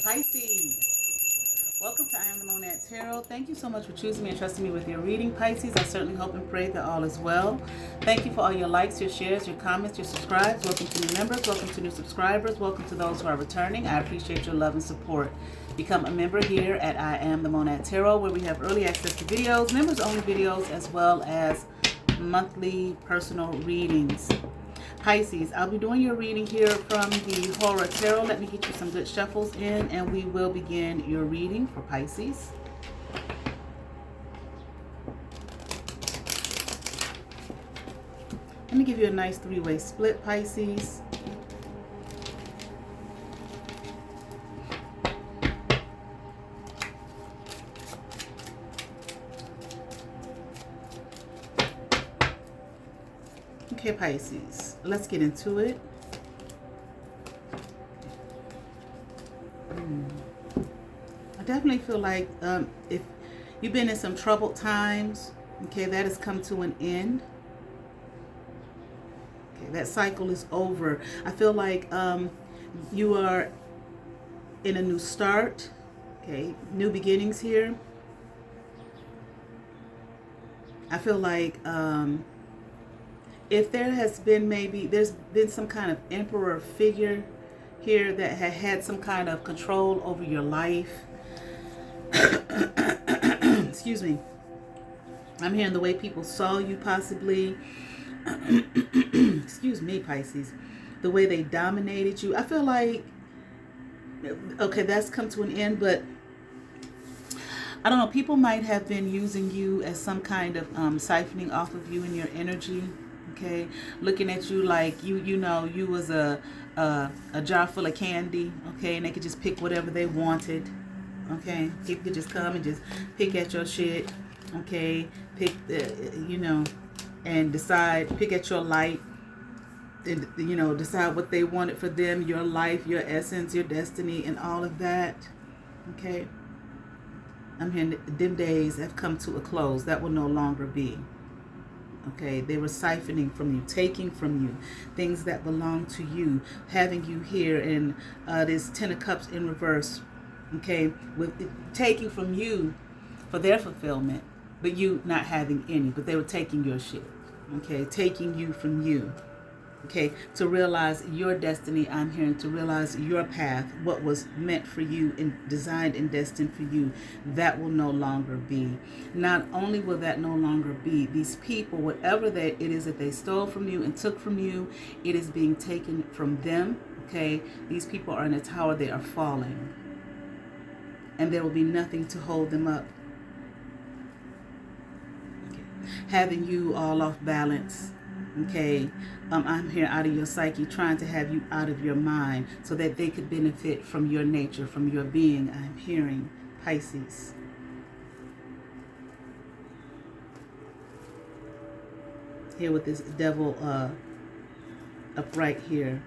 Pisces. Welcome to I Am the Monad Tarot. Thank you so much for choosing me and trusting me with your reading, Pisces. I certainly hope and pray that all is well. Thank you for all your likes, your shares, your comments, your subscribes. Welcome to new members. Welcome to new subscribers. Welcome to those who are returning. I appreciate your love and support. Become a member here at I Am the Monad Tarot, where we have early access to videos, members-only videos, as well as monthly personal readings. Pisces, I'll be doing your reading here from the Horror Tarot. Let me get you some good shuffles in and we will begin your reading for Pisces. Let me give you a nice three-way split, Pisces. Okay, Pisces, let's get into it. I definitely feel like if you've been in some troubled times, okay, that has come to an end. Okay, that cycle is over. I feel like you are in a new start, okay, new beginnings here. I feel like if there has been there's been some kind of emperor figure here that had some kind of control over your life. Excuse me. I'm hearing the way people saw you possibly. Excuse me, Pisces. The way they dominated you. I feel like, okay, that's come to an end, but I don't know. People might have been using you as some kind of siphoning off of you and your energy. Okay, looking at you like you know you was a jar full of candy. Okay, and they could just pick whatever they wanted. Okay, people could just come and just pick at your shit. Okay, pick and decide, pick at your light, and decide what they wanted for them, your life, your essence, your destiny, and all of that. Okay, I'm hearing them days have come to a close. That will no longer be. Okay, they were siphoning from you, taking from you things that belong to you, having you here in this Ten of Cups in reverse. Okay, with taking from you for their fulfillment, but you not having any, but they were taking your shit. Okay, taking you from you. Okay, to realize your destiny, I'm hearing to realize your path, what was meant for you and designed and destined for you, that will no longer be. Not only will that no longer be, these people, whatever that it is that they stole from you and took from you, it is being taken from them. Okay, these people are in a tower, they are falling. And there will be nothing to hold them up. Okay. Having you all off balance. Okay, I'm here out of your psyche, trying to have you out of your mind so that they could benefit from your nature, from your being. I'm hearing, Pisces. Here with this devil upright here,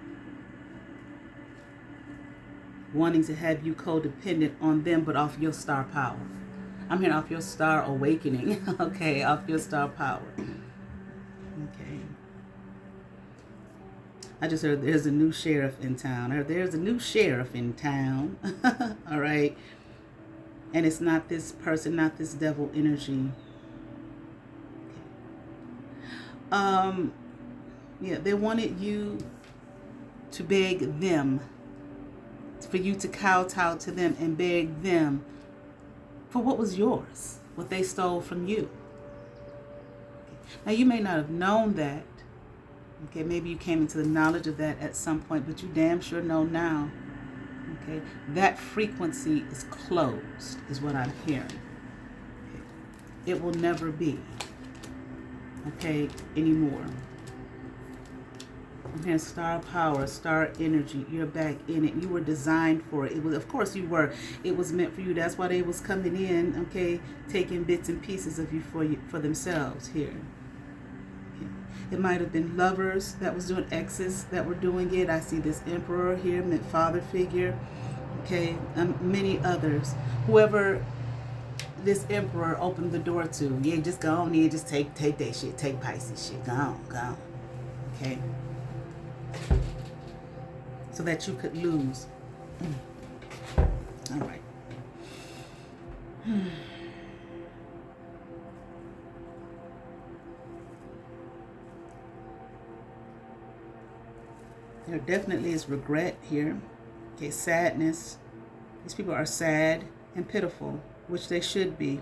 wanting to have you codependent on them, but off your star power. I'm hearing off your star awakening. Okay, off your star power. Okay. I just heard there's a new sheriff in town. There's a new sheriff in town. All right. And it's not this person, not this devil energy. Okay. Yeah, they wanted you to beg them, for you to kowtow to them and beg them for what was yours, what they stole from you. Now, you may not have known that. Okay, maybe you came into the knowledge of that at some point, but you damn sure know now. Okay, that frequency is closed, is what I'm hearing. Okay. It will never be, okay, anymore. I'm hearing star power, star energy. You're back in it. You were designed for it. It was, of course, you were. It was meant for you. That's why they was coming in, okay, taking bits and pieces of you for themselves here. It might have been lovers that was doing, exes that were doing it. I see this emperor here, father figure, okay, many others. Whoever this emperor opened the door to, yeah, just go on in, just take that shit, take Pisces shit, go on, okay, so that you could lose. All right. There definitely is regret here. Okay, sadness. These people are sad and pitiful, which they should be.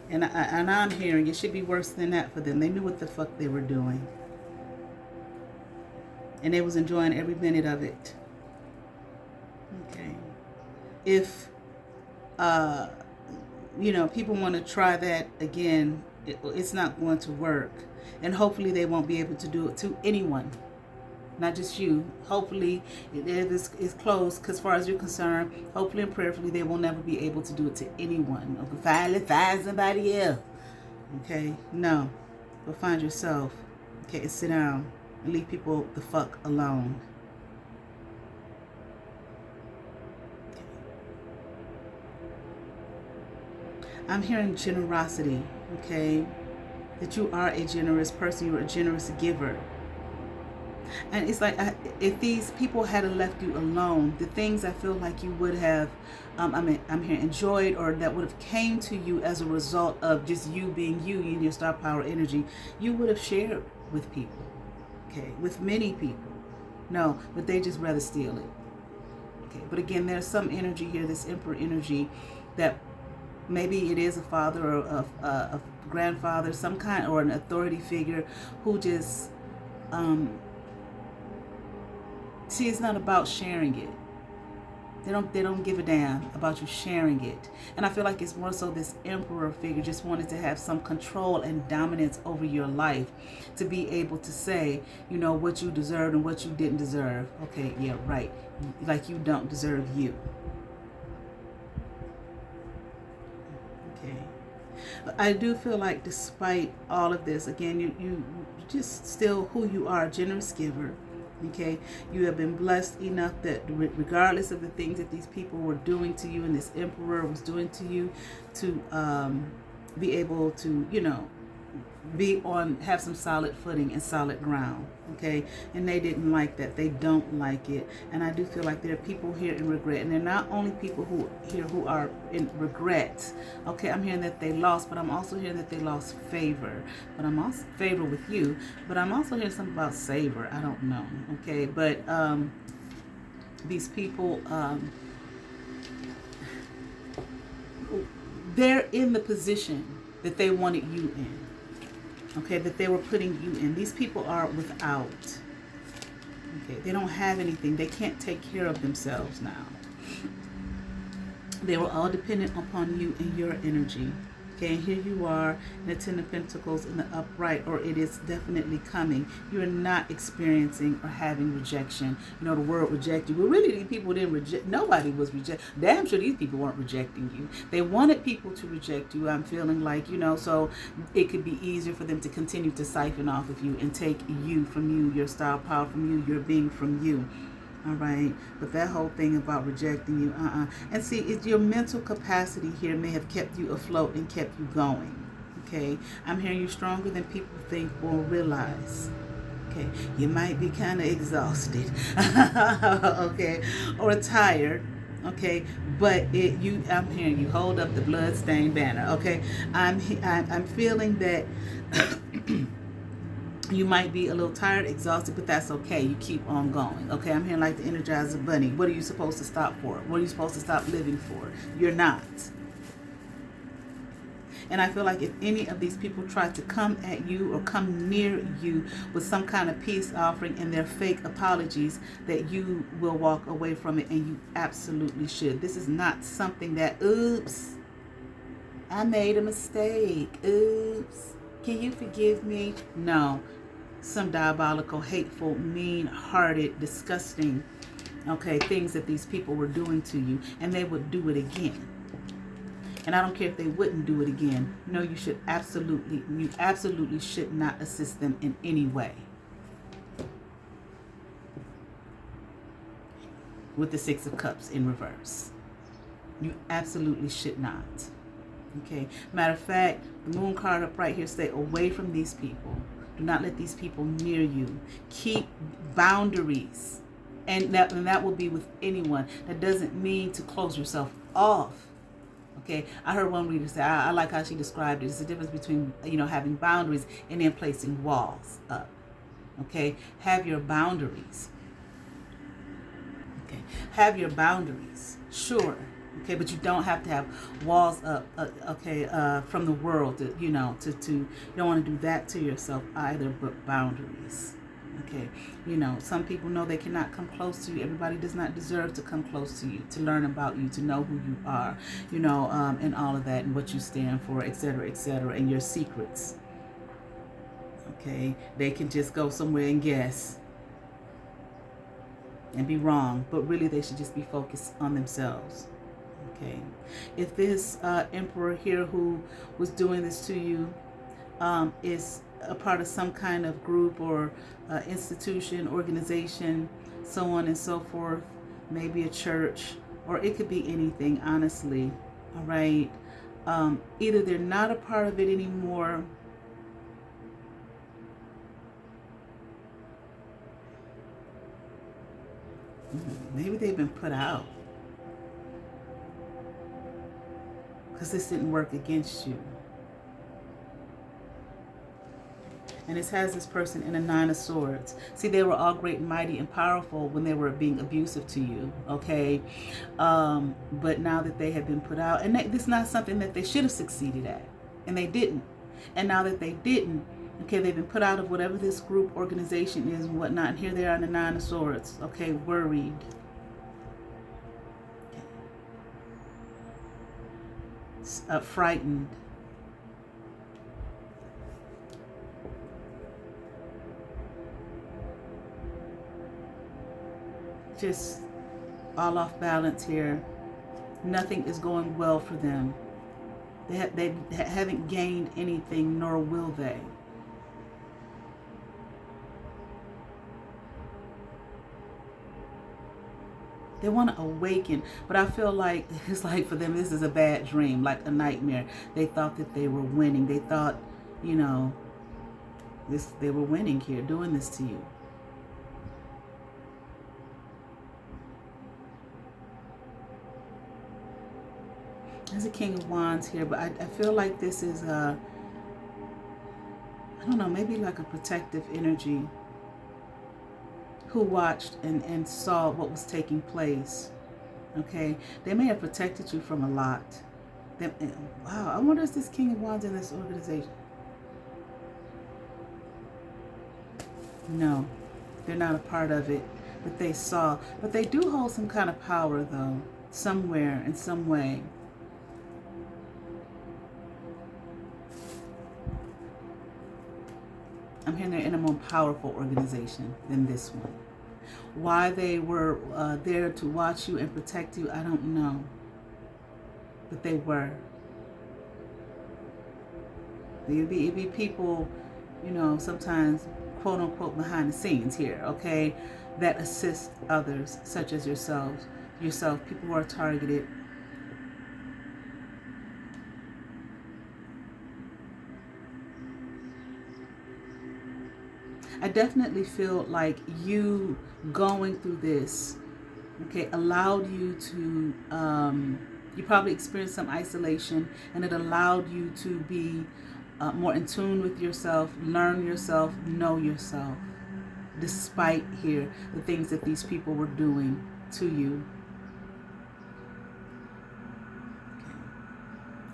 And I'm hearing it should be worse than that for them. They knew what the fuck they were doing. And they was enjoying every minute of it. Okay. If, people want to try that again, it's not going to work. And hopefully they won't be able to do it to anyone. Not just you. Hopefully, it is closed, because as far as you're concerned, hopefully and prayerfully, they will never be able to do it to anyone. Or finally find somebody else. Okay? No. Go find yourself. Okay? And sit down and leave people the fuck alone. Okay. I'm hearing generosity. Okay? That you are a generous person. You're a generous giver. And it's like, if these people had left you alone, the things I feel like you would have, I'm here, enjoyed, or that would have came to you as a result of just you being you and your star power energy, you would have shared with people, okay, with many people. No, but they just rather steal it. Okay, but again, there's some energy here, this Emperor energy, that maybe it is a father or a grandfather, some kind, or an authority figure who just, see, it's not about sharing it. They don't give a damn about you sharing it. And I feel like it's more so this emperor figure just wanted to have some control and dominance over your life, to be able to say, what you deserved and what you didn't deserve. Okay, yeah, right. Like you don't deserve you. Okay. I do feel like despite all of this, again, you just still who you are, a generous giver. Okay, you have been blessed enough that regardless of the things that these people were doing to you and this emperor was doing to you, to be able to, have some solid footing and solid ground. Okay, and they didn't like that. They don't like it. And I do feel like there are people here in regret, and they're not only people who are in regret. Okay, I'm hearing that they lost, but I'm also hearing that they lost favor. But I'm also favor with you, but I'm also hearing something about savor. I don't know. Okay, but these people, they're in the position that they wanted you in. Okay, that they were putting you in. These people are without. Okay, they don't have anything. They can't take care of themselves now. They were all dependent upon you and your energy. Okay, and here you are in the Ten of Pentacles in the upright, or it is definitely coming. You're not experiencing or having rejection. The word reject you. Well, really, these people didn't reject. Nobody was rejected. Damn sure these people weren't rejecting you. They wanted people to reject you. I'm feeling like, so it could be easier for them to continue to siphon off of you and take you from you, your style power from you, your being from you. All right, but that whole thing about rejecting you, and see, it's your mental capacity here may have kept you afloat and kept you going. Okay, I'm hearing you stronger than people think or realize. Okay, you might be kind of exhausted, okay, or tired. Okay, but I'm hearing you hold up the bloodstained banner. Okay, I'm feeling that. You might be a little tired, exhausted, but that's okay. You keep on going. Okay, I'm hearing like the Energizer Bunny. What are you supposed to stop for? What are you supposed to stop living for? You're not. And I feel like if any of these people try to come at you or come near you with some kind of peace offering and their fake apologies, that you will walk away from it, and you absolutely should. This is not something that, oops, I made a mistake. Oops, can you forgive me? No. Some diabolical, hateful, mean-hearted, disgusting, things that these people were doing to you, and they would do it again. And I don't care if they wouldn't do it again. No, you absolutely should not assist them in any way. With the Six of Cups in reverse. You absolutely should not. Okay. Matter of fact, the Moon card up right here say away from these people. Do not let these people near you. Keep boundaries And that will be with anyone. That doesn't mean to close yourself off. Okay, I heard one reader say, I like how she described it. It's the difference between, having boundaries and then placing walls up. Okay, have your boundaries. Okay, have your boundaries. Sure. Okay, but you don't have to have walls up. From the world. You don't want to do that to yourself either. But boundaries. Okay, some people know they cannot come close to you. Everybody does not deserve to come close to you, to learn about you, to know who you are, and all of that, and what you stand for, etc., and your secrets. Okay, they can just go somewhere and guess and be wrong, but really they should just be focused on themselves. Okay, if this emperor here who was doing this to you is a part of some kind of group or institution, organization, so on and so forth, maybe a church, or it could be anything, honestly. All right, either they're not a part of it anymore, maybe they've been put out because this didn't work against you. And it has this person in a 9 of Swords. See, they were all great and mighty and powerful when they were being abusive to you, okay? But now that they have been put out, and this is not something that they should have succeeded at, and they didn't. And now that they didn't, okay, they've been put out of whatever this group, organization is and whatnot, and here they are in the 9 of Swords, okay, worried. Frightened. Just all off balance here. Nothing is going well for them. They haven't gained anything, nor will they. They want to awaken, but I feel like it's like for them this is a bad dream, like a nightmare. They thought that they were winning. They thought, they were winning here, doing this to you. There's a King of Wands here, but I feel like this is I don't know, maybe like a protective energy who watched and saw what was taking place. Okay, they may have protected you from a lot. Wow, I wonder if this King of Wands in this organization. No, they're not a part of it, but they saw. But they do hold some kind of power, though, somewhere, in some way. I'm hearing they're in a more powerful organization than this one. Why they were there to watch you and protect you, I don't know. But they were. It'd be people, sometimes, quote unquote, behind the scenes here, okay, that assist others, such as yourself, people who are targeted. I definitely feel like you going through this, okay, allowed you to, you probably experienced some isolation, and it allowed you to be more in tune with yourself, learn yourself, know yourself, despite here the things that these people were doing to you.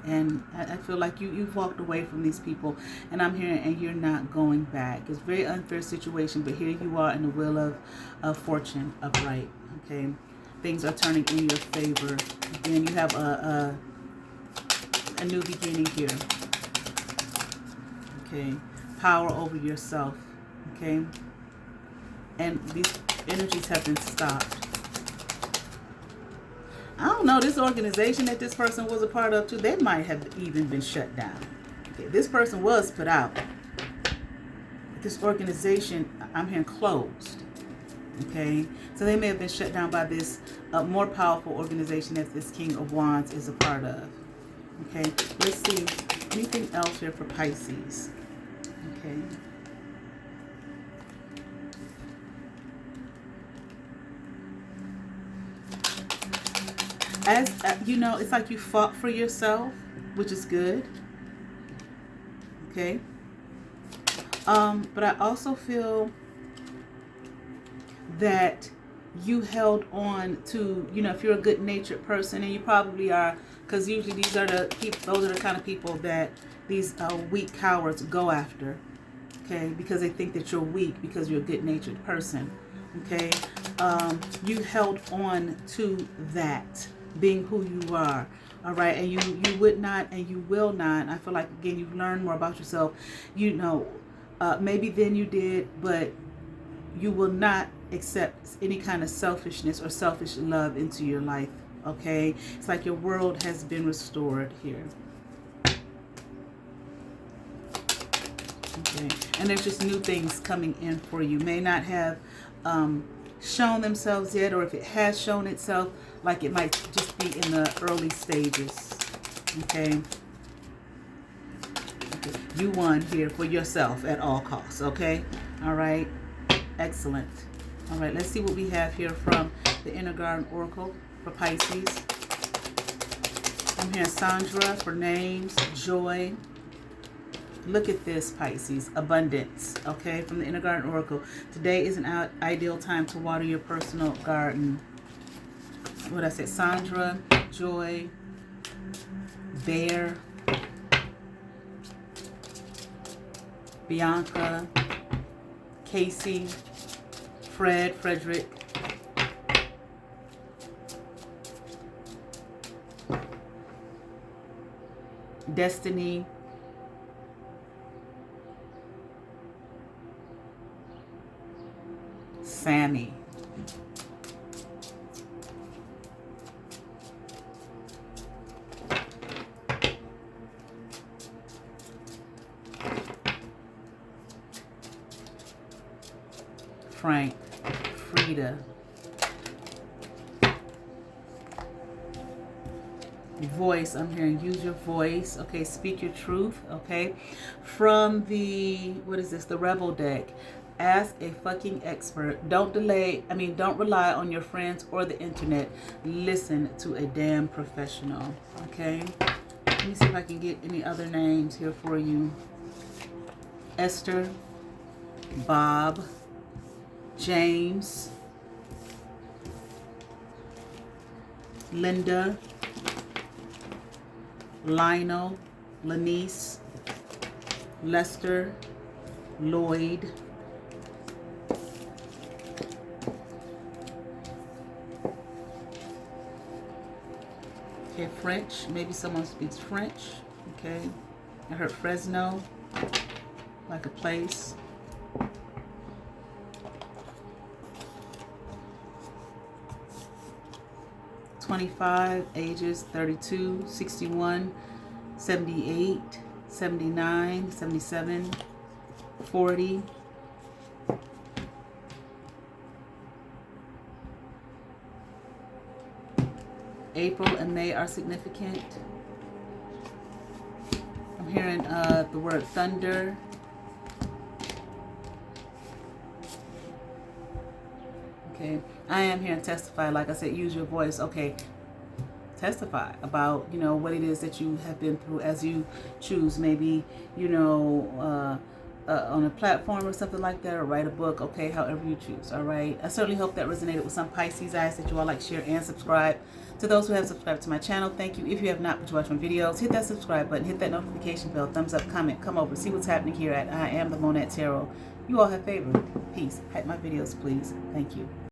And I feel like you've walked away from these people, and I'm hearing, and you're not going back. It's a very unfair situation, but here you are in the wheel of fortune upright. Okay, things are turning in your favor. Again, you have a new beginning here. Okay, power over yourself. Okay, and these energies have been stopped. I don't know, this organization that this person was a part of too, they might have even been shut down. Okay, this person was put out. This organization, I'm hearing closed. Okay, so they may have been shut down by this more powerful organization that this King of Wands is a part of. Okay, let's see, anything else here for Pisces? Okay. As you know, it's like you fought for yourself, which is good. Okay. But I also feel that you held on to, you know, if you're a good natured person, and you probably are, because usually these are the people, those are the kind of people that these weak cowards go after. Okay, because they think that you're weak because you're a good natured person. Okay, you held on to that being who you are. All right, and you would not and you will not. I feel like, again, you've learned more about yourself. You know, maybe then you did, but you will not accept any kind of selfishness or selfish love into your life. Okay, it's like your world has been restored here. Okay, and there's just new things coming in for you. May not have shown themselves yet, or if it has shown itself, like it might just be in the early stages. Okay, you won here for yourself at all costs. Okay, all right, excellent. All right, let's see what we have here from the Inner Garden Oracle for Pisces. I'm hearing Sandra for names, joy. Look at this, Pisces, abundance, okay, from the Inner Garden Oracle. Today is an ideal time to water your personal garden. What I said, Sandra, joy, Bear, Bianca, Casey, Frederick, Destiny, Sammy, Frank, Frida, voice, I'm hearing use your voice, okay, speak your truth, okay, from the, what is this, the Rebel deck. Ask a fucking expert. Don't don't rely on your friends or the internet. Listen to a damn professional, okay? Let me see if I can get any other names here for you. Esther, Bob, James, Linda, Lionel, Lanice, Lester, Lloyd, okay, French. Maybe someone speaks French. Okay. I heard Fresno, like a place. $25, ages 32, 61, 78, 79, 77, 40. April and May are significant. I'm hearing the word thunder. Okay, I am hearing testify. Like I said, use your voice. Okay, testify about, you know, what it is that you have been through as you choose. Maybe, you know, on a platform or something like that, or write a book. Okay, however you choose. All right. I certainly hope that resonated with some Pisces. I ask that you all like, share, and subscribe. To those who have subscribed to my channel, thank you. If you have not, but you watch my videos, hit that subscribe button, hit that notification bell, thumbs up, comment, come over, see what's happening here at I Am the Monette Tarot. You all have favor. Peace. Hype my videos, please. Thank you.